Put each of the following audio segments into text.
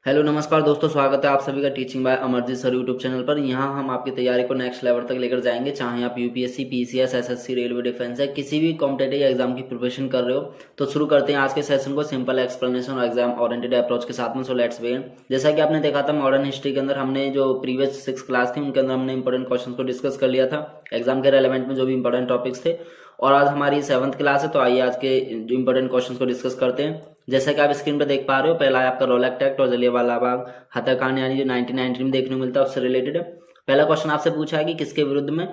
Hello नमस्कार दोस्तों, स्वागत है आप सभी का teaching bye Amarjeet sir YouTube channel पर। यहाँ हम आपकी तैयारी को नेक्स्ट लेवल तक लेकर जाएंगे। चाहे आप UPSC, PCS, SSC, railway defence है, किसी भी कॉम्पिटेटिव एग्जाम की प्रिपरेशन कर रहे हो तो शुरू करते हैं आज के सेशन को सिंपल एक्सप्लेनेशन और एग्जाम ओरिएंटेड अप्रोच के साथ में। So let's begin. जैसा कि आपने देखा था मॉडर्न हिस्ट्री के अंदर हमने जो प्रीवियस 6 क्लास थी उनके अंदर हमने इंपॉर्टेंट क्वेश्चन को डिस्कस कर लिया था, एग्जाम के रेलेवेंट में जो भी इंपॉर्टेंट टॉपिक्स थे। और आज हमारी 7th क्लास है, तो आइए आज के जो इंपॉर्टेंट क्वेश्चन को डिस्कस करते हैं। जैसा कि आप स्क्रीन पर देख पा रहे हो, पहला है आपका रॉलेट एक्ट और जलियांवाला बाग हत्याकांड यानी जो 1919 में देखने को मिलता है उससे रिलेटेड है। पहला क्वेश्चन आपसे पूछा है कि किसके विरुद्ध में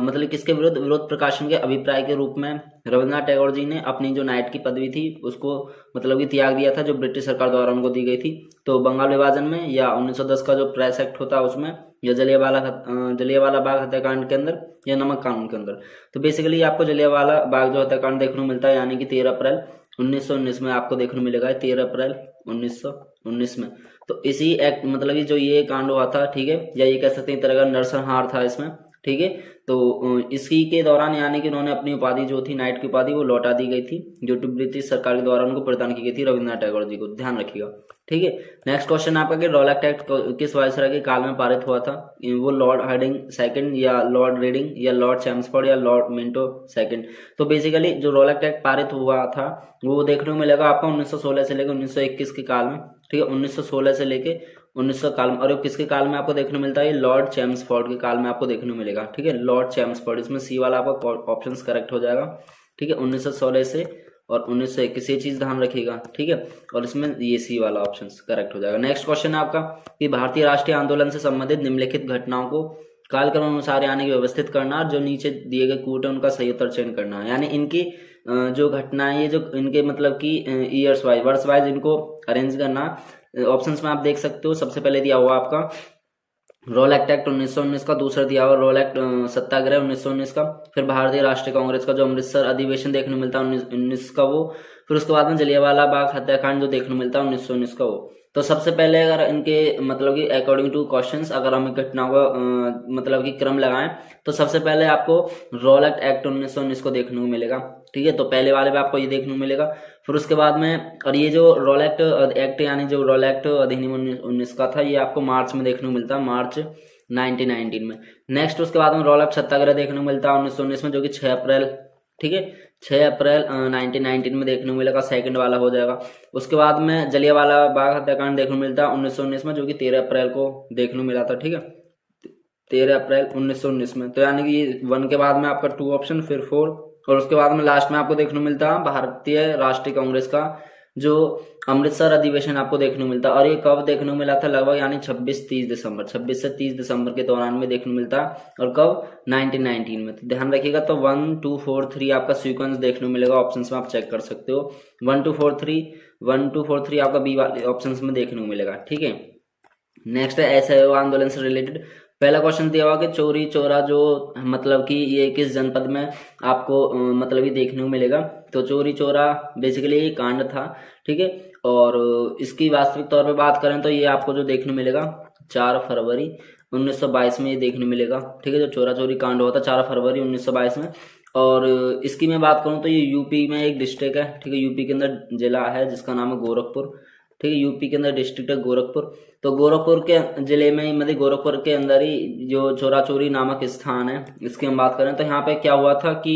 मतलब किसके विरुद्ध विरोध प्रकाशन के अभिप्राय के रूप में रविन्द्रनाथ टैगोर जी ने अपनी जो नाइट की पदवी थी उसको मतलब कि त्याग दिया था, जो ब्रिटिश सरकार द्वारा उनको दी गई थी। तो बंगाल विभाजन में, या 1910 का जो प्रेस एक्ट होता है उसमें, या जलियांवाला बाग हत्याकांड के अंदर, या नमक कानून के अंदर। तो बेसिकली आपको जलियांवाला बाग जो हत्याकांड देखने को मिलता है यानी कि 13 अप्रैल 1919 में आपको देखने को मिलेगा। 13 अप्रैल 1919 में। तो इसी एक्ट मतलब जो ये कांड हुआ था, ठीक है, या ये कह सकते हैं एक तरह का नरसंहार था इसमें, ठीक है। तो इसी के दौरान यानी कि उन्होंने अपनी उपाधि जो थी नाइट की उपाधि वो लौटा दी गई थी, जो ब्रिटिश सरकार के द्वारा उनको प्रदान की गई थी रविन्द्रनाथ टैगोर जी को, ध्यान रखिएगा, ठीक है। नेक्स्ट क्वेश्चन आपका कि रॉलेट एक्ट किस वायसराय के काल में पारित हुआ था? वो लॉर्ड हार्डिंग सेकंड, या लॉर्ड रीडिंग, या लॉर्ड चैम्सफोर्ड, या लॉर्ड मिंटो सेकंड। तो बेसिकली जो रॉलेट एक्ट पारित हुआ था वो देखने को मिलेगा आपको 1916 से लेकर 1921 के काल में, ठीक है। 1916 से लेके 1900 काल में। और ये किसके काल में आपको देखने को मिलता है? लॉर्ड चैम्सफोर्ड के काल में आपको देखने को मिलेगा, ठीक है। लॉर्ड चैम्सफोर्ड, इसमें सी वाला आपका ऑप्शन करेक्ट हो जाएगा, ठीक है। 1916 से और 1921, ये चीज ध्यान रखिएगा, ठीक है। और इसमें ये सी वाला ऑप्शन करेक्ट हो जाएगा। नेक्स्ट क्वेश्चन है आपका कि भारतीय राष्ट्रीय आंदोलन से संबंधित निम्नलिखित घटनाओं को कालक्रम अनुसार यानी कि व्यवस्थित करना, और जो नीचे दिए गए कूट है उनका सही उत्तर चयन करना। यानी इनकी जो घटनाएं, ये जो इनके मतलब कि ईयर्स वाइज, वर्ष वाइज इनको अरेंज करना। ऑप्शंस में आप देख सकते हो, सबसे पहले दिया हुआ आपका रॉलेट एक्ट 1919 का, दूसरा दिया हुआ रॉलेट सत्याग्रह 1919 का, फिर भारतीय राष्ट्रीय कांग्रेस का जो अमृतसर अधिवेशन देखने को मिलता है 1919 का वो, फिर उसके बाद में जलियांवाला बाग हत्याकांड जो देखने को मिलता है 1919 का वो। तो सबसे पहले अगर इनके मतलब कि अकॉर्डिंग टू क्वेश्चंस अगर हम घटनाओं का मतलब कि क्रम लगाएं तो सबसे पहले आपको रॉलेट एक्ट 1919 को देखने को मिलेगा, ठीक है। तो पहले वाले में आपको ये देखने को मिलेगा। फिर उसके बाद में, और ये जो रॉलेट एक्ट यानी जो रॉलेट अधिनियम 1919 का था, ये आपको मार्च में देखने को मिलता है, मार्च 1919 में। नेक्स्ट उसके बाद में रॉलेट सत्याग्रह देखने को मिलता है 1919 में, जो कि 6 अप्रैल, ठीक है, 6 अप्रैल 1919 में देखने को मिलेगा, सेकंड वाला हो जाएगा। उसके बाद में जलियांवाला बाग हत्याकांड देखने को मिलता है 1919 में, जो कि 13 अप्रैल को देखने को मिला था, ठीक है, 13 अप्रैल 1919 में। तो यानी कि 1 के बाद में आपका 2 ऑप्शन, फिर 4, और उसके बाद में लास्ट में आपको देखने को मिलता है भारतीय राष्ट्रीय कांग्रेस का जो अमृतसर अधिवेशन आपको देखने को मिलता है। और ये कब देखने को मिला था? लगभग यानी 26-30 दिसंबर, 26 से 30 दिसंबर के दौरान में देखने को मिलता है। और कब? 1919 में। तो ध्यान रखिएगा। तो 1 2 4 3 आपका सीक्वेंस देखने को मिलेगा, ऑप्शन में आप चेक कर सकते हो। 1 2 4 3 1 2 4 3 आपका बी वाले ऑप्शन में देखने को मिलेगा, ठीक है। नेक्स्ट है असहयोग आंदोलन से रिलेटेड। पहला क्वेश्चन दिया हुआ कि चौरी चौरा जो मतलब कि ये किस जनपद में आपको मतलब ये देखने को मिलेगा? तो चौरी चौरा बेसिकली ये कांड था, ठीक है। और इसकी वास्तविक तौर पे बात करें तो ये आपको जो देखने को मिलेगा 4 फरवरी 1922 में ये देखने मिलेगा, ठीक है। जो चोरा चोरी कांड हुआ था 4 फरवरी 1922 में। और इसकी मैं बात करूं तो ये यूपी में एक डिस्ट्रिक्ट है, ठीक है, यूपी के अंदर जिला है जिसका नाम है गोरखपुर, ठीक है। यूपी के अंदर डिस्ट्रिक्ट है गोरखपुर। तो गोरखपुर के जिले में ही मतलब गोरखपुर के अंदर ही जो चोरा चोरी नामक स्थान है, इसकी हम बात करें तो यहाँ पे क्या हुआ था कि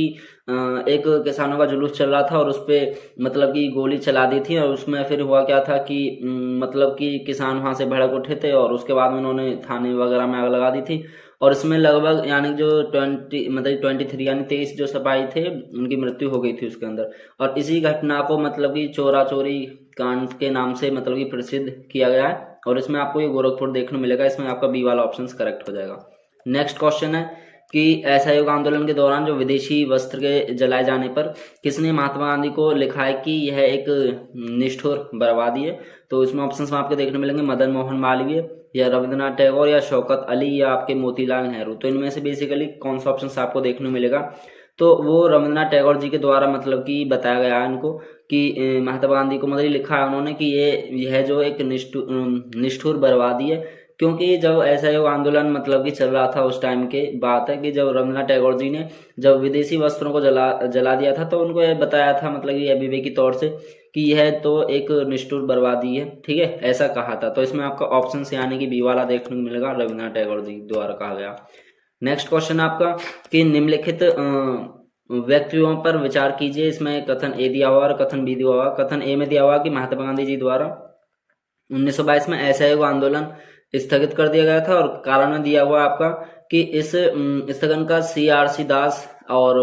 एक किसानों का जुलूस चल रहा था और उस पे मतलब कि गोली चला दी थी। और उसमें फिर हुआ क्या था कि मतलब कि किसान वहां से भड़क उठे थे और उसके बाद में उन्होंने थाने वगैरह में आग लगा दी थी। और इसमें लगभग यानी जो 23 यानी 23 जो सिपाही थे उनकी मृत्यु हो गई थी उसके अंदर। और इसी घटना को मतलब कि चोरा चोरी कांड के नाम से मतलब कि प्रसिद्ध किया गया है। और इसमें आपको ये गोरखपुर देखने को मिलेगा, इसमें आपका बी वाला ऑप्शन करेक्ट हो जाएगा। नेक्स्ट क्वेश्चन है कि असहयोग आंदोलन के दौरान जो विदेशी वस्त्र के जलाए जाने पर किसने महात्मा गांधी को लिखा है कि यह एक निष्ठुर बर्बादी है? तो इसमें ऑप्शन में आपको देखने मिलेंगे मदन मोहन मालवीय, या रविंद्रनाथ टैगोर, या शौकत अली, या आपके मोतीलाल नेहरू। तो इनमें से बेसिकली कौन सा ऑप्शन आपको देखने को मिलेगा? तो वो रविंद्रनाथ टैगोर जी के द्वारा मतलब कि बताया गया है इनको कि महात्मा गांधी को मतलब लिखा है उन्होंने कि यह जो एक निष्ठुर बर्बादी है। क्योंकि जब असहयोग आंदोलन मतलब कि चल रहा था उस टाइम के बात है कि जब रविंद्रनाथ टैगोर जी ने जब विदेशी वस्त्रों को जला दिया था तो उनको यह बताया था मतलब कि अविवेकी तौर से कि यह तो एक निष्ठुर बर्बादी है, ठीक है, ऐसा कहा था। तो इसमें आपका ऑप्शन से यानी कि बी वाला देखने को मिलेगा, रविन्द्रनाथ टैगोर जी द्वारा कहा गया। नेक्स्ट क्वेश्चन आपका कि निम्नलिखित व्यक्तियों पर विचार कीजिए। इसमें कथन ए दिया हुआ और कथन बी दिया हुआ। कथन ए में दिया हुआ कि महात्मा गांधी जी द्वारा 1922 में असहयोग आंदोलन स्थगित कर दिया गया था, और कारण में दिया हुआ आपका कि इस स्थगन का CRC दास और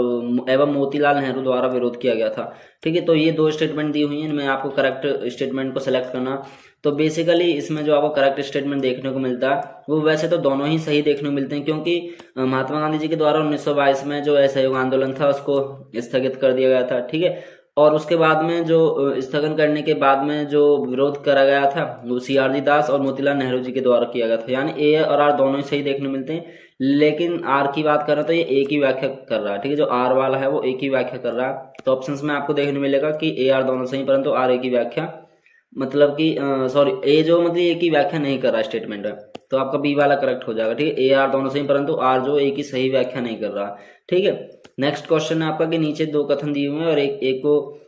एवं मोतीलाल नेहरू द्वारा विरोध किया गया था, ठीक है। तो ये दो स्टेटमेंट दी हुई हैं, इनमें आपको करेक्ट स्टेटमेंट को सिलेक्ट करना। तो बेसिकली इसमें जो आपको करेक्ट स्टेटमेंट देखने को मिलता है वो वैसे तो दोनों ही सही देखने को मिलते हैं, क्योंकि महात्मा गांधी जी के द्वारा 1922 में जो असहयोग आंदोलन था उसको स्थगित कर दिया गया था, ठीक है। और उसके बाद में जो स्थगन करने के बाद में जो विरोध करा गया था वो CRC दास और मोतीलाल नेहरू जी के द्वारा किया गया था, यानी ए और आर दोनों ही सही देखने मिलते हैं। लेकिन आर की बात करें तो ये एक ही व्याख्या कर रहा है, ठीक है, जो आर वाला है वो एक ही व्याख्या कर रहा है। तो ऑप्शंस में आपको देखने मिलेगा कि ए आर दोनों सही, परंतु आर एक ही व्याख्या, मतलब कि सॉरी ए जो मतलब एक ही व्याख्या नहीं कर रहा स्टेटमेंट है, तो आपका बी वाला करेक्ट हो जाएगा, ठीक है। ए आर दोनों सही, परंतु आर जो एक ही सही व्याख्या नहीं कर रहा, ठीक है। नेक्स्ट क्वेश्चन है आपका कि नीचे दो कथन दिए हुए हैं और एक को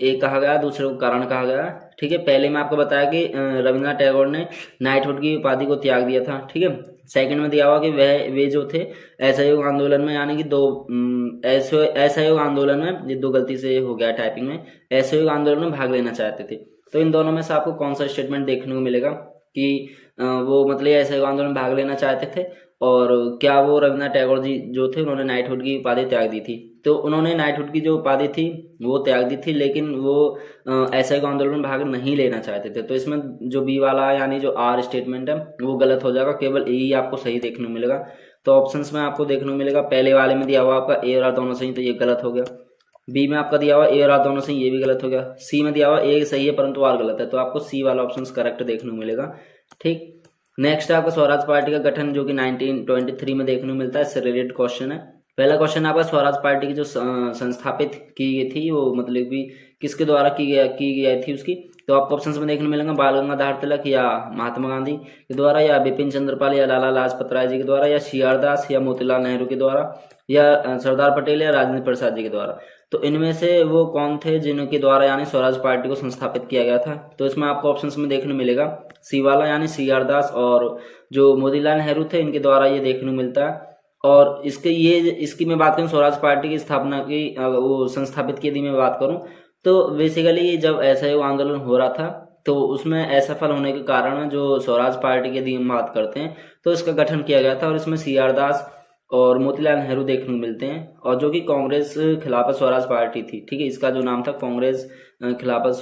एक कहा गया, दूसरे को कारण कहा गया, ठीक है। पहले में आपको बताया कि रविन्द्रनाथ टैगोर ने नाइटहुड की उपाधि को त्याग दिया था, ठीक है। सेकंड में दिया हुआ कि वे जो थे असहयोग आंदोलन में, यानी कि दो असहयोग आंदोलन में, ये दो गलती से हो गया टाइपिंग में, असहयोग आंदोलन में भाग लेना चाहते थे। तो इन दोनों में से आपको कौन सा स्टेटमेंट देखने को मिलेगा कि वो मतलब असहयोग आंदोलन में भाग लेना चाहते थे, और क्या वो रविन्द्रनाथ टैगोर जी जो थे उन्होंने नाइटहुड की उपाधि त्याग दी थी? तो उन्होंने नाइटहुड की जो उपाधि थी वो त्याग दी थी, लेकिन वो असहयोग आंदोलन में भाग नहीं लेना चाहते थे। तो इसमें जो बी वाला यानी जो आर स्टेटमेंट है वो गलत हो जाएगा, केवल ए ही आपको सही देखने को मिलेगा। तो ऑप्शंस में आपको देखने को मिलेगा, पहले वाले में दिया हुआ आपका ए और आर दोनों सही, तो ये गलत हो गया। बी में आपका दिया हुआ ए और आर दोनों सही, ये भी गलत हो गया। सी में दिया हुआ ए सही है परंतु आर गलत है, तो आपको सी वाला ऑप्शन करेक्ट देखने को मिलेगा, ठीक। नेक्स्ट आपका स्वराज पार्टी का गठन जो कि 1923 में देखने को मिलता है, इससे रिलेटेड क्वेश्चन है। पहला क्वेश्चन आपका स्वराज पार्टी की जो संस्थापित की गई थी वो मतलब भी किसके द्वारा की गई थी उसकी? तो आपको ऑप्शंस में देखने मिलेंगे, बाल गंगाधर तिलक या महात्मा गांधी के द्वारा, या बिपिन चंद्र पाल या लाला लाजपत राय जी के द्वारा, या CR दास या मोतीलाल नेहरू के द्वारा, या सरदार पटेल या राजेंद्र प्रसाद जी के द्वारा। तो इनमें से वो कौन थे जिनके द्वारा यानी स्वराज पार्टी को संस्थापित किया गया था? तो इसमें आपको ऑप्शंस में देखने मिलेगा सी वाला यानी CR दास, और जो मोतीलाल नेहरू थे इनके द्वारा ये देखने को मिलता है। और इसकी मैं बात करूँ स्वराज पार्टी की स्थापना की, वो संस्थापित की यदि मैं बात करूँ तो बेसिकली जब असहयोग आंदोलन हो रहा था तो उसमें असफल होने के कारण जो स्वराज पार्टी की यदि हम बात करते हैं तो इसका गठन किया गया था, और इसमें CR दास और मोतीलाल नेहरू देखने को मिलते हैं, और जो कि कांग्रेस खिलाफत स्वराज पार्टी थी, ठीक है। इसका जो नाम था कांग्रेस खिलाफत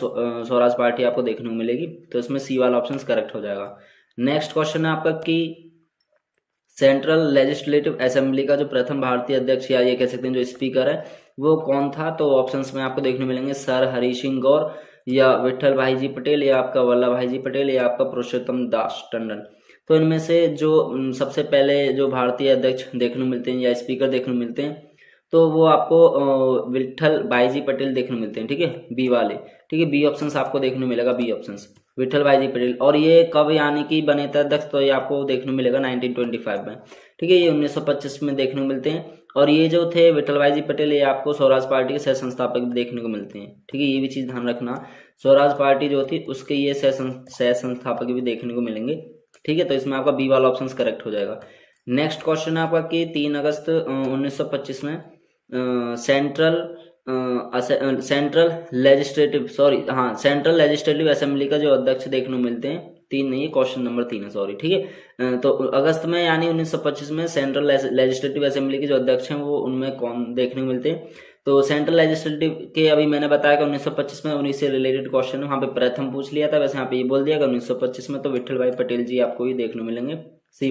स्वराज पार्टी आपको देखने को मिलेगी, तो इसमें सी वाला ऑप्शन करेक्ट हो जाएगा। नेक्स्ट क्वेश्चन है आपका कि सेंट्रल लेजिस्लेटिव असेंबली का जो प्रथम भारतीय अध्यक्ष या ये कह सकते हैं जो स्पीकर है वो कौन था? तो ऑप्शंस में आपको देखने मिलेंगे सर हरि सिंह गौर, या विठल भाई जी पटेल, या आपका वल्लभ भाई जी पटेल, या आपका पुरुषोत्तम दास टंडन। तो इनमें से जो सबसे पहले जो भारतीय अध्यक्ष देखने को मिलते हैं या स्पीकर देखने को मिलते हैं तो वो आपको विठल भाई जी पटेल देखने को मिलते हैं, ठीक है, बी वाले, ठीक है। बी ऑप्शंस आपको देखने को मिलेगा, बी ऑप्शंस विठल भाई जी पटेल। और ये कब यानी कि बने थे अध्यक्ष? तो ये आपको देखने को मिलेगा 1925 में, ठीक है। ये 1925 में देखने को मिलते हैं, और ये जो थे विठल भाई जी पटेल ये आपको स्वराज पार्टी के सह संस्थापक भी देखने को मिलते हैं, ठीक है। ये भी चीज ध्यान रखना, स्वराज पार्टी जो थी उसके ये सह संस्थापक भी देखने को मिलेंगे, ठीक है। तो इसमें आपका बी वाला ऑप्शन करेक्ट हो जाएगा। नेक्स्ट क्वेश्चन है आपका कि 3 अगस्त 1925 में सेंट्रल लेजिस्लेटिव असेंबली का जो अध्यक्ष देखने को मिलते हैं, 3 नहीं, क्वेश्चन नंबर 3 है, सॉरी, ठीक है। तो अगस्त में यानी 1925 में सेंट्रल लेजिस्लेटिव असेंबली के जो अध्यक्ष हैं वो उनमें कौन देखने को मिलते हैं? तो सेंट्रल लेजिस्लेटिव के अभी मैंने बताया कि 1925 में उन्हीं से रिलेटेड क्वेश्चन वहाँ पे प्रथम पूछ लिया था, वैसे यहाँ पे ये बोल दिया कि 1925 में, तो विठल भाई पटेल जी आपको ये देखने मिलेंगे, डी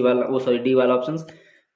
वाला ऑप्शन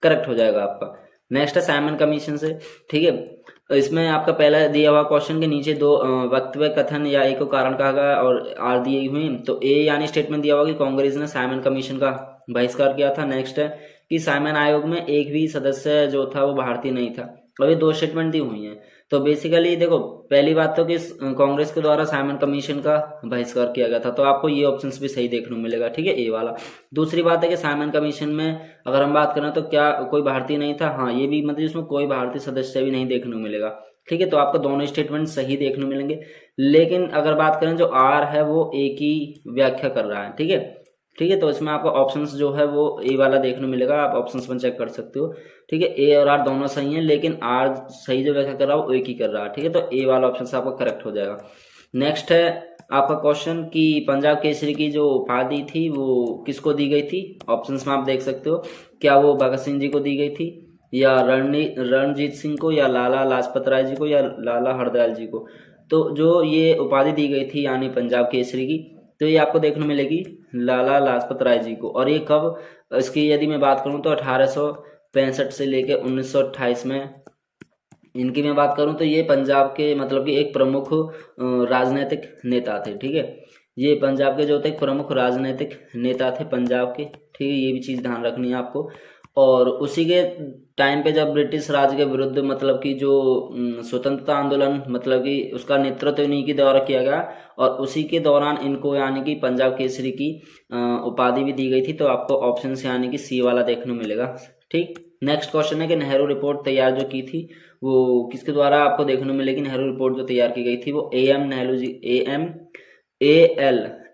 करेक्ट हो जाएगा आपका। नेक्स्ट है साइमन कमीशन से, ठीक है। इसमें आपका पहला दिया हुआ क्वेश्चन के नीचे दो वक्तव्य कथन या एक को कारण कहा गया और आर दिए हुए, तो ए यानी स्टेटमेंट दिया हुआ कि कांग्रेस ने साइमन कमीशन का बहिष्कार किया था। नेक्स्ट है कि साइमन आयोग में एक भी सदस्य जो था वो भारतीय नहीं था। अभी 2 स्टेटमेंट दी हुई हैं। तो बेसिकली देखो, पहली बात तो कि कांग्रेस के द्वारा साइमन कमीशन का बहिष्कार किया गया था, तो आपको ये ऑप्शंस भी सही देखने को मिलेगा, ठीक है, ए वाला। दूसरी बात है कि साइमन कमीशन में अगर हम बात करें तो क्या कोई भारतीय नहीं था? हाँ, ये भी मतलब इसमें कोई भारतीय सदस्य भी नहीं देखने को मिलेगा। ठीक है, तो आपको दोनों स्टेटमेंट सही देखने मिलेंगे। लेकिन अगर बात करें जो आर है वो ए की व्याख्या कर रहा है, ठीक है। ठीक है, तो इसमें आपको ऑप्शंस जो है वो ए वाला देखने मिलेगा, आप ऑप्शंस में चेक कर सकते हो। ठीक है, ए और आर दोनों सही हैं, लेकिन आर सही जो व्याख्या कर रहा है वो ए की कर रहा है। ठीक है, तो ए वाला ऑप्शन से आपका करेक्ट हो जाएगा। नेक्स्ट है आपका क्वेश्चन कि पंजाब केसरी की जो उपाधि थी वो किसको दी गई थी। ऑप्शंस में आप देख सकते हो, क्या वो भगत सिंह जी को दी गई थी, या रणजीत सिंह को, या लाला लाजपत राय जी को, या लाला हरदयाल जी को। तो जो ये उपाधि दी गई थी यानी पंजाब केसरी की, तो ये आपको देखने मिलेगी लाला लाजपत राय जी को। और ये कब, इसकी यदि मैं बात करूं तो 1865 से लेकर 1928 में इनकी मैं बात करूं तो ये पंजाब के मतलब कि एक प्रमुख राजनीतिक नेता थे। ठीक है, ये पंजाब के जो थे प्रमुख राजनीतिक नेता थे पंजाब के। ठीक है, ये भी चीज़ ध्यान रखनी है आपको। और उसी के टाइम पे जब ब्रिटिश राज के विरुद्ध मतलब कि जो स्वतंत्रता आंदोलन मतलब कि उसका नेतृत्व इन्हीं के द्वारा किया गया, और उसी के दौरान इनको यानी कि पंजाब केसरी की उपाधि भी दी गई थी। तो आपको ऑप्शन से यानी कि सी वाला देखने को मिलेगा। ठीक, नेक्स्ट क्वेश्चन है कि नेहरू रिपोर्ट तैयार जो की थी वो किसके द्वारा आपको देखने को मिलेगी। नेहरू रिपोर्ट जो तैयार की गई थी वो A M Nehru ji,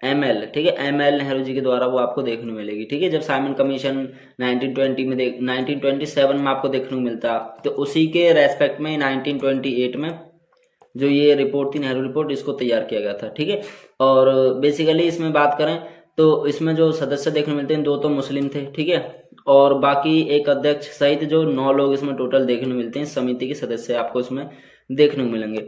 M L ठीक है, एम एल नेहरू जी के द्वारा वो आपको देखने को मिलेगी। ठीक है, जब साइमन कमीशन 1920 में 1927 में आपको देखने को मिलता, तो उसी के रेस्पेक्ट में 1928 में जो ये रिपोर्ट थी नेहरू रिपोर्ट, इसको तैयार किया गया था। ठीक है, और बेसिकली इसमें बात करें तो इसमें जो सदस्य देखने मिलते हैं 2 तो मुस्लिम थे। ठीक है, और बाकी एक अध्यक्ष सहित जो 9 लोग इसमें टोटल देखने मिलते हैं, समिति के सदस्य आपको इसमें देखने को मिलेंगे।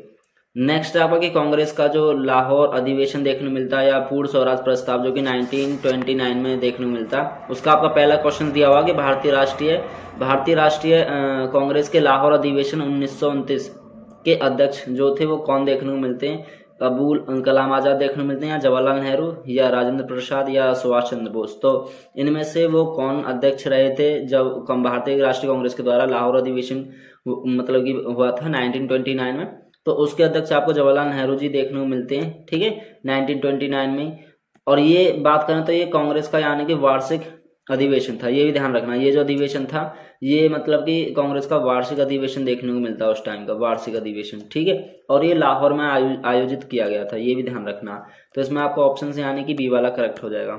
नेक्स्ट आपका कि कांग्रेस का जो लाहौर अधिवेशन देखने को मिलता है या पूर्ण स्वराज प्रस्ताव जो कि 1929 में देखने को मिलता, उसका आपका पहला क्वेश्चन दिया हुआ कि भारतीय राष्ट्रीय कांग्रेस के लाहौर अधिवेशन 1929 के अध्यक्ष जो थे वो कौन देखने को मिलते हैं। अबुल कलाम आजाद देखने को मिलते हैं, या जवाहरलाल नेहरू, या राजेंद्र प्रसाद, या सुभाष चंद्र बोस। तो इनमें से वो कौन अध्यक्ष रहे थे जब भारतीय राष्ट्रीय कांग्रेस के द्वारा लाहौर अधिवेशन मतलब कि हुआ था 1929 में। तो उसके अध्यक्ष आपको जवाहरलाल नेहरू जी देखने को मिलते हैं। ठीक है, 1929 में। और ये बात करें तो ये कांग्रेस का यानी कि वार्षिक अधिवेशन था, ये भी ध्यान रखना। ये जो अधिवेशन था ये मतलब कि कांग्रेस का वार्षिक अधिवेशन देखने को मिलता है उस टाइम का, वार्षिक अधिवेशन। ठीक है, और ये लाहौर में आयोजित किया गया था, ये भी ध्यान रखना। तो इसमें आपको ऑप्शन से यानी कि बी वाला करेक्ट हो जाएगा।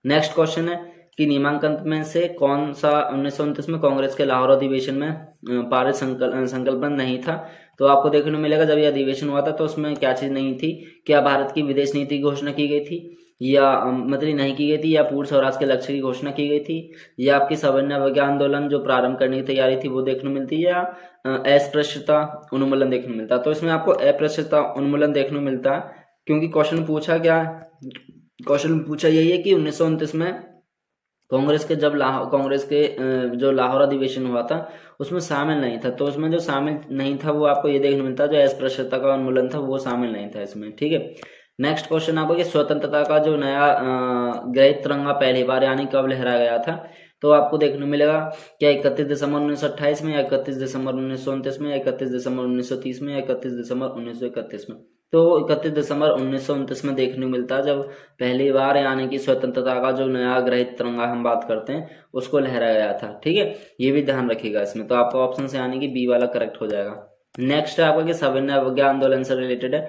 नेक्स्ट क्वेश्चन है कि नियमांकन में से कौन सा 1929 में कांग्रेस के लाहौर अधिवेशन में पारित संकल्पन नहीं था। तो आपको देखने को मिलेगा जब यह अधिवेशन हुआ था तो उसमें क्या चीज नहीं थी, क्या भारत की विदेश नीति की घोषणा की गई थी, या मतलब नहीं की गई थी, या पूर्ण स्वराज के लक्ष्य की घोषणा की गई थी, या आपकी सवर्ण अवज्ञा आंदोलन जो प्रारंभ करने की तैयारी थी वो देखने मिलती है, या अस्पृश्यता उन्मूलन देखने मिलता। तो इसमें आपको अस्पृश्यता उन्मूलन देखने मिलता है, क्योंकि क्वेश्चन पूछा क्या, क्वेश्चन पूछा यही है कि 1929 में कांग्रेस के जो लाहौर अधिवेशन हुआ था उसमें शामिल नहीं था। तो उसमें जो शामिल नहीं था वो आपको ये देखने मिलता, जो अस्पृश्यता का उन्मूलन था वो शामिल नहीं था इसमें। ठीक है, नेक्स्ट क्वेश्चन आपको कि स्वतंत्रता का जो नया गृह तिरंगा पहली बार यानी कब लहराया गया था। तो आपको देखने मिलेगा क्या 31 दिसंबर 1928 में, या 31 दिसंबर 1929 में, या 31 दिसंबर 1930 में, या 31 दिसंबर 1931 में। तो 31 दिसंबर 1929 में देखने को मिलता है जब पहली बार यानी कि स्वतंत्रता का जो नया गृह तिरंगा हम बात करते हैं उसको लहराया गया था। ठीक है, ये भी ध्यान रखिएगा इसमें। तो आपका ऑप्शन से यानी कि बी वाला करेक्ट हो जाएगा। नेक्स्ट है आपका कि सविनय अवज्ञा आंदोलन से रिलेटेड है।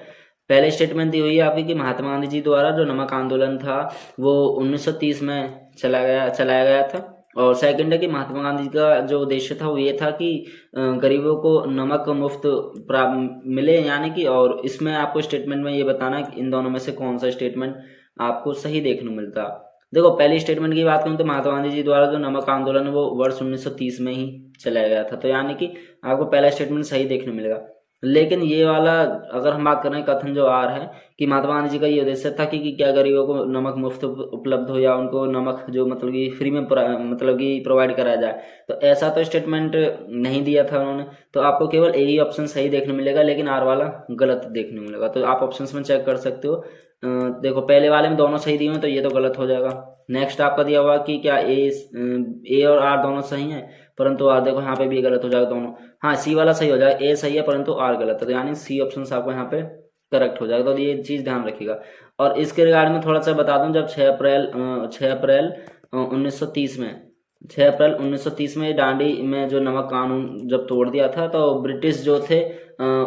पहले स्टेटमेंट दी हुई है आपकी कि महात्मा गांधी जी द्वारा जो नमक आंदोलन था वो 1930 में चलाया गया था। और सेकंड है कि महात्मा गांधी का जो उद्देश्य था वो ये था कि गरीबों को नमक मुफ्त मिले यानी कि। और इसमें आपको स्टेटमेंट में ये बताना है कि इन दोनों में से कौन सा स्टेटमेंट आपको सही देखने को मिलता। देखो पहली स्टेटमेंट की बात करूं तो महात्मा गांधी जी द्वारा जो नमक आंदोलन वो वर्ष 1930 में ही चलाया गया था। तो यानी कि आपको पहला स्टेटमेंट सही देखने मिलेगा। लेकिन ये वाला अगर हम बात करें कथन जो आ रहा है कि महात्मा गांधी जी का ये उद्देश्य था कि क्या गरीबों को नमक मुफ्त उपलब्ध हो या उनको नमक जो मतलब कि फ्री में मतलब कि प्रोवाइड कराया जाए, तो ऐसा तो स्टेटमेंट नहीं दिया था उन्होंने। तो आपको केवल यही ऑप्शन सही देखने मिलेगा, लेकिन आर वाला गलत देखने मिलेगा। तो आप ऑप्शंस में चेक कर सकते हो। देखो पहले वाले में दोनों सही दिए हुए तो ये तो गलत हो जाएगा। नेक्स्ट आपका दिया हुआ कि क्या ए और आर दोनों सही हैं, परंतु आर देखो यहाँ पे भी गलत हो जाएगा दोनों। हाँ सी वाला सही हो जाएगा, ए सही है परंतु आर गलत है। तो यानी सी ऑप्शन आपको यहाँ पे करेक्ट हो जाएगा। तो ये चीज ध्यान रखिएगा। और इसके रिगार्ड में थोड़ा सा बता दूं, जब 6 अप्रैल 1930 में 6 अप्रैल 1930 में डांडी में जो नमक कानून जब तोड़ दिया था, तो ब्रिटिश जो थे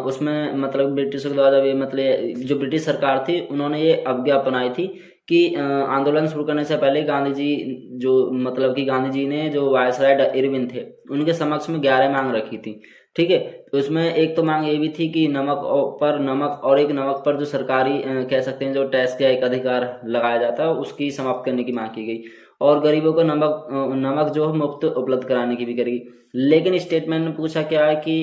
उसमें मतलब ब्रिटिशों के द्वारा ये मतलब जो ब्रिटिश सरकार थी उन्होंने ये अवज्ञा अपनाई थी कि आंदोलन शुरू करने से पहले गांधी जी जो मतलब कि गांधी जी ने जो वायसराय इरविन थे उनके समक्ष में 11 मांग रखी थी। ठीक है, तो इसमें एक तो मांग ये भी थी कि नमक और एक नमक पर जो सरकारी कह सकते हैं जो टैक्स का एक अधिकार लगाया जाता है उसकी समाप्त करने की मांग की गई, और गरीबों को नमक जो है मुफ्त उपलब्ध कराने की भी करेगी। लेकिन स्टेटमेंट में पूछा क्या है कि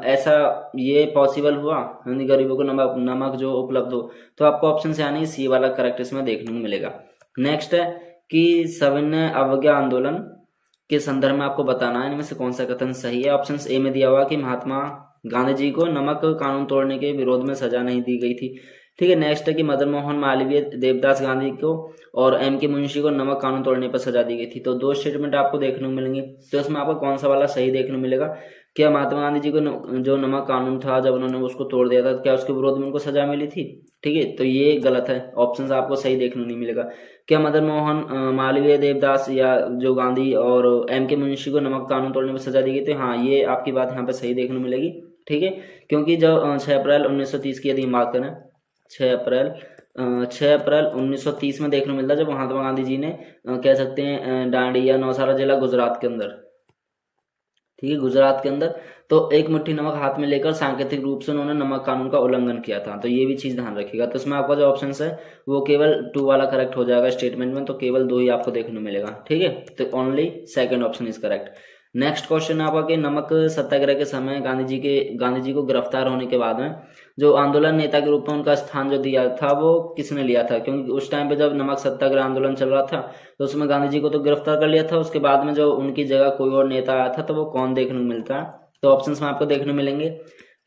ऐसा ये पॉसिबल हुआ यानी गरीबों को नमक जो उपलब्ध हो, तो आपको ऑप्शन से यानी सी वाला करेक्ट इसमें देखने को मिलेगा। नेक्स्ट है कि सविनय अवज्ञा आंदोलन के संदर्भ में आपको बताना है इनमें से कौन सा कथन सही है। ऑप्शन ए में दिया हुआ कि महात्मा गांधी जी को नमक कानून तोड़ने के विरोध में सजा नहीं दी गई थी। ठीक है, नेक्स्ट है कि मदन मोहन मालवीय देवदास गांधी को और एम के मुंशी को नमक कानून तोड़ने पर सजा दी गई थी। तो दो स्टेटमेंट आपको देखने को मिलेंगे, तो इसमें आपको कौन सा वाला सही देखने को मिलेगा। क्या महात्मा गांधी जी को जो नमक कानून था जब उन्होंने उसको तोड़ दिया था, क्या उसके विरोध में उनको सजा मिली थी? ठीक है, तो ये गलत है, ऑप्शन आपको सही देखने को नहीं मिलेगा। क्या मदन मोहन मालवीय देवदास या जो गांधी और एम के मुंशी को नमक कानून तोड़ने पर सजा दी गई थी? हाँ, ये आपकी बात यहाँ पे सही देखने को मिलेगी। ठीक है, क्योंकि जब 6 अप्रैल 1930 की यदि बात करें, 6 अप्रैल 1930 में देखने को मिलता है जब महात्मा गांधी जी ने कह सकते हैं डांडी या नौशहरा जिला गुजरात के अंदर, ठीक है गुजरात के अंदर, तो एक मुट्ठी नमक हाथ में लेकर सांकेतिक रूप से उन्होंने नमक कानून का उल्लंघन किया था। तो ये भी चीज ध्यान रखिएगा। तो इसमें आपका जो ऑप्शन है वो केवल 2 वाला करेक्ट हो जाएगा स्टेटमेंट में, तो केवल 2 ही आपको देखने को मिलेगा। ठीक है, तो only second option is correct. Next question है आपका कि नमक सत्याग्रह के समय गांधी जी को गिरफ्तार होने के बाद में जो आंदोलन नेता के रूप में उनका स्थान जो दिया था वो किसने लिया था? क्योंकि उस टाइम पे जब नमक सत्याग्रह आंदोलन चल रहा था तो उसमें गांधी जी को तो गिरफ्तार कर लिया था, उसके बाद में जो उनकी जगह कोई और नेता आया था तो वो कौन देखने को मिलता है? तो ऑप्शंस में आपको देखने मिलेंगे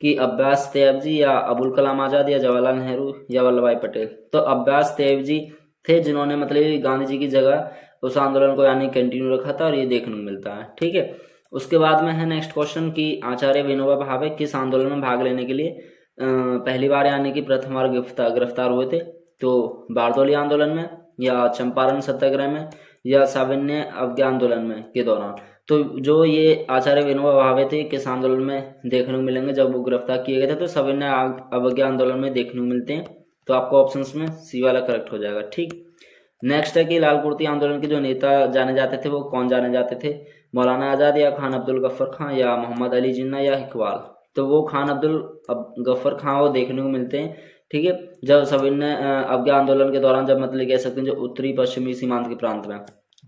कि अब्बास तैयब जी या अबुल कलाम आजाद या जवाहरलाल नेहरू या वल्लभ भाई पटेल। तो अब्बास तैयब जी थे जिन्होंने मतलब गांधी जी की जगह उस आंदोलन को यानी कंटिन्यू रखा था, और ये देखने को मिलता है। ठीक है, उसके बाद में है नेक्स्ट क्वेश्चन कि आचार्य विनोबा भावे किस आंदोलन में भाग लेने के लिए पहली बार यानी कि प्रथम बार गिरफ्तार हुए थे? तो बारदौली आंदोलन में या चंपारण सत्याग्रह में या साविन्य अवज्ञा आंदोलन में के दौरान? तो जो ये आचार्य विनोबा भावे थे किस आंदोलन में देखने को मिलेंगे जब वो गिरफ्तार किए गए थे? तो साविन्य अवज्ञा आंदोलन में देखने को मिलते हैं। तो आपको ऑप्शंस में सी वाला करेक्ट हो जाएगा। ठीक, नेक्स्ट है कि लाल कुर्ती आंदोलन के जो नेता जाने जाते थे वो कौन जाने जाते थे? मौलाना आजाद या खान अब्दुल गफ्फर खां या मोहम्मद अली जिन्ना या इकबाल? तो वो खान अब्दुल गफ्फर खां वो देखने को मिलते हैं। ठीक है, जब सविनय अवज्ञा आंदोलन के दौरान जब मतलब कह सकते हैं जो उत्तरी पश्चिमी सीमांत के प्रांत में,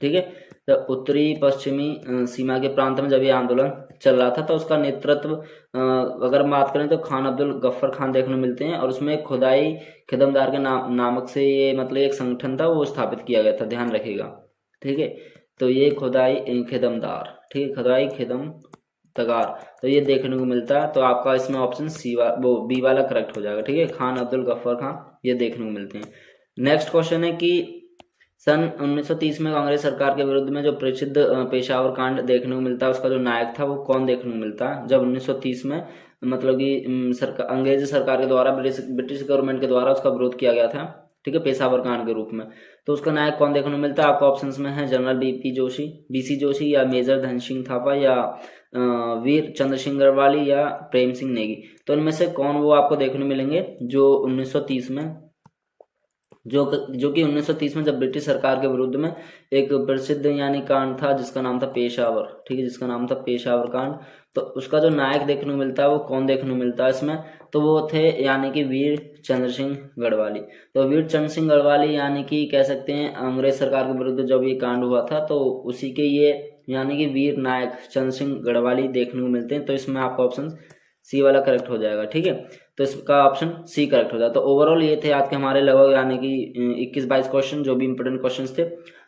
ठीक है, तो उत्तरी पश्चिमी सीमा के प्रांत में जब ये आंदोलन चल रहा था तो उसका नेतृत्व अगर हम बात करें तो खान अब्दुल गफ्फर खान देखने को मिलते हैं, और उसमें खुदाई खिदमदार के नामक से ये मतलब एक संगठन था वो स्थापित किया गया था, ध्यान रखिएगा। ठीक है, तो ये खुदाई खिदमदार, ठीक है, खुदाई खिदम तगार, तो ये देखने को मिलता है। तो आपका इसमें ऑप्शन वो बी वाला करेक्ट हो जाएगा। ठीक है, खान अब्दुल गफ्फर खान ये देखने को मिलते हैं। नेक्स्ट क्वेश्चन है कि सन 1930 में कांग्रेस सरकार के विरुद्ध में जो प्रसिद्ध पेशावर कांड देखने को मिलता है उसका जो नायक था वो कौन देखने को मिलता है? जब 1930 में मतलब कि अंग्रेज सरकार के द्वारा ब्रिटिश गवर्नमेंट के द्वारा उसका विरोध किया गया था, ठीक है, पेशावर कांड के रूप में, तो उसका नायक कौन देखने को मिलता है? आपको ऑप्शंस में है जनरल बीसी जोशी या मेजर धन सिंह थापा या वीर चंद्र सिंह गढ़वाली या प्रेम सिंह नेगी। तो इनमें से कौन वो आपको देखने मिलेंगे जो 1930 में जो कि 1930 में जब ब्रिटिश सरकार के विरुद्ध में एक प्रसिद्ध यानी कांड था जिसका नाम था पेशावर, ठीक है, जिसका नाम था पेशावर कांड। तो उसका जो नायक देखने को मिलता है वो कौन देखने को मिलता है इसमें? तो वो थे यानी कि वीर चंद्र सिंह गढ़वाली। तो वीर चंद्र सिंह गढ़वाली यानी कि कह सकते हैं अंग्रेज सरकार के विरुद्ध जब ये कांड हुआ था तो उसी के ये यानी कि वीर नायक चंद्र सिंह गढ़वाली देखने को मिलते हैं। तो इसमें आपका ऑप्शन सी वाला करेक्ट हो जाएगा। ठीक है, तो इसका ऑप्शन सी करेक्ट हो जाए। तो ओवरऑल ये थे आज के हमारे लगभग यानी कि 21-22 क्वेश्चन जो भी इंपोर्टेंट क्वेश्चंस थे।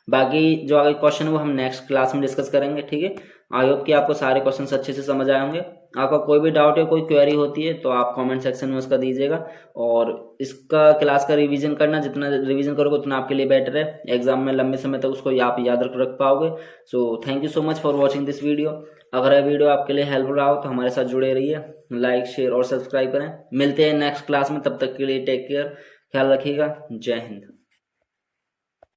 बाकी जो आगे क्वेश्चन है वो हम नेक्स्ट क्लास में डिस्कस करेंगे। ठीक है, आई होप कि आपको सारे क्वेश्चंस अच्छे से समझ आए होंगे। आपका कोई भी डाउट है, कोई क्वेरी होती है तो आप कमेंट सेक्शन में उसका दीजिएगा, और इसका क्लास का रिवीजन करना, जितना रिवीजन करोगे उतना आपके लिए बेटर है, एग्जाम में लंबे समय तक उसको आप याद रख पाओगे। So thank you so much for watching this video. अगर यह वीडियो आपके लिए हेल्पफुल रहा हो तो हमारे साथ जुड़े रहिए, लाइक शेयर और सब्सक्राइब करें। मिलते हैं नेक्स्ट क्लास में, तब तक के लिए टेक केयर, ख्याल रखिएगा, जय हिंद।